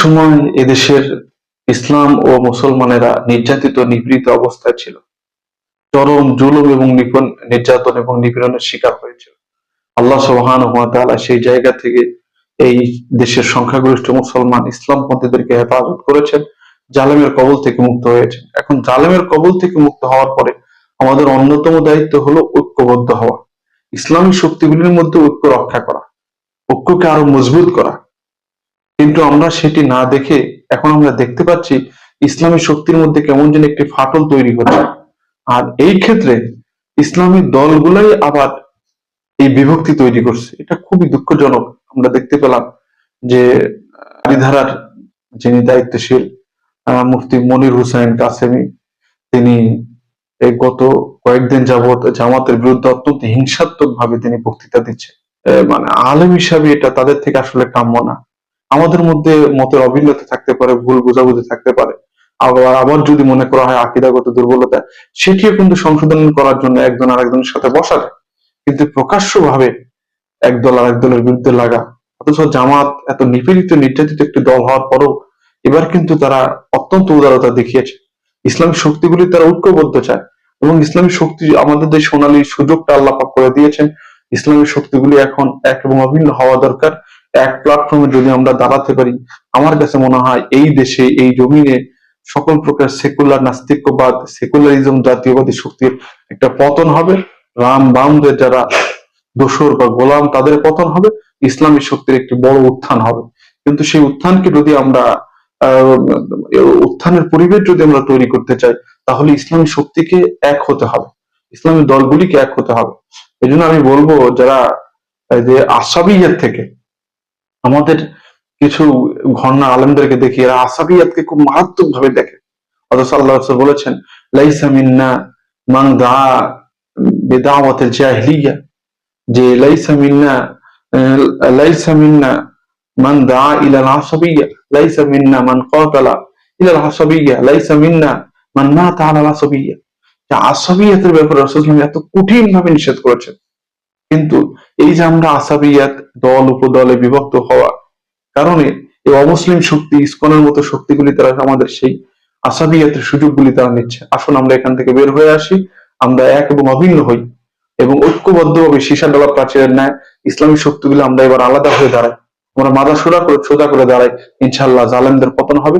সময় এদেশের ইসলাম ও মুসলমানেরা নির্যাতিত নিপীড়িত অবস্থায় ছিল, চরম জুলুম এবং নির্যাতন এবং নিপীড়নের শিকার হয়েছিল। আল্লাহ সুবহানাহু ওয়া তাআলা সেই জায়গা থেকে এই দেশের সংখ্যাগরিষ্ঠ মুসলমান ইসলামপন্থীদেরকে হেফাজত করেছেন, জালেমের কবল থেকে মুক্ত হয়েছে। এখন জালেমের কবল থেকে মুক্ত হওয়ার পরে আমাদের অন্যতম দায়িত্ব হলো ঐক্যবদ্ধ হওয়া, ইসলামী শক্তিগুলির মধ্যে ঐক্য রক্ষা করা, ঐক্যকে আরো মজবুত করা। কিন্তু আমরা সেটি না দেখে এখন আমরা দেখতে পাচ্ছি ইসলামী শক্তির মধ্যে কেমন যেন একটি ফাটল তৈরি হচ্ছে। আর এই ক্ষেত্রে ইসলামী দলগুলাই আবার এই বিভক্তি তৈরি করছে। এটা খুবই দুঃখজনক। আমরা দেখতে পেলাম যে ধারার যিনি দায়িত্বশীল মুফতি মনির হুসাইন কাসেমি, তিনি এই গত কয়েকদিন যাবৎ জামাতের বিরুদ্ধে অত্যন্ত হিংসাত্মক ভাবে তিনি বক্তৃতা দিচ্ছে। মানে আলেম হিসাবে এটা তাদের থেকে আসলে কাম্য না। আমাদের মধ্যে মতের অভিন্নতা থাকতে পারে, ভুল বোঝাবুঝি থাকতে পারে, আবার যদি মনে করা হয় আকীদাগত দুর্বলতা, সেটিও কিন্তু সংশোধন করার জন্য একজন আরেকজনের সাথে বসা যায়। কিন্তু প্রকাশ্যভাবে একদল আরেক দলের বিরুদ্ধে লাগা, অথচ জামাত এত নিপীড়িত নির্যাতিত একটি দল হওয়ার পরও এবার কিন্তু তারা অত্যন্ত উদারতা দেখিয়েছে। ইসলামী শক্তিগুলি তারা ঐক্যবদ্ধ চায় এবং ইসলামী শক্তি আমাদের যে সোনালী সুযোগটা আল্লাহ পাক করে দিয়েছেন, ইসলামী শক্তিগুলি এখন এক এবং অভিন্ন হওয়া দরকার। এক প্ল্যাটফর্মে যদি আমরা দাঁড়াতে পারি, আমার কাছে মনে হয় এই দেশে, এই জমিনে সকল প্রকার সেকুলার নাস্তিক্যবাদ, সেকুলারিজম জাতীয়বাদী শক্তির একটা পতন হবে। রাম বামদের যারা দোসর বা গোলাম, তাদের পতন হবে, ইসলামী শক্তির একটি বড় উত্থান হবে। কিন্তু সেই উত্থানকে যদি আমরা উত্থানের পরিবেশ যদি আমরা তৈরি করতে চাই, তাহলে ইসলামী শক্তিকে এক হতে হবে, ইসলামী দলগুলিকে এক হতে হবে। এই জন্য আমি বলবো, যারা যে আসাবিয়াত থেকে আমাদের কিছু ঘটনা আলেমদেরকে দেখি, এরা আসাবিয়াতকে খুব মারাত্মক ভাবে দেখে। অথচ আল্লাহ রাসূল বলেছেন, লাইসা মিন্না মান দা বিদাওয়াতিল জাহিলিয়া, যে লাইসা মিন্না মান দা ইলা আল আসাবিয়া, লাইসা মিন্না মান কাতালা ইলা আল আসাবিয়া, লাইসা মিন্না মান মাতা আলা আল আসাবিয়া। আসাবিয়াতের ব্যাপারে রাসূল এত কঠিন ভাবে নিষেধ করেছেন। কিন্তু এই যে আমরা আসাবিয়াত, দল উপদলে বিভক্ত হওয়া কারণে এই অমুসলিম শক্তি, ইসকনের মতো শক্তিগুলি তারা আমাদের সেই আসাবিয়াতের সুযোগগুলি তারা নিচ্ছে। আসুন আমরা এখান থেকে বের হয়ে আসি, আমরা এক এবং অভিন্ন হই এবং ঐক্যবদ্ধভাবে সীসা ডলা প্রাচীরের ন্যায় ইসলামী শক্তিগুলো আমরা এবার আলাদা হয়ে দাঁড়াই, আমরা মাথা সোজা করে দাঁড়াই। ইনশাআল্লাহ জালেমদের পতন হবে।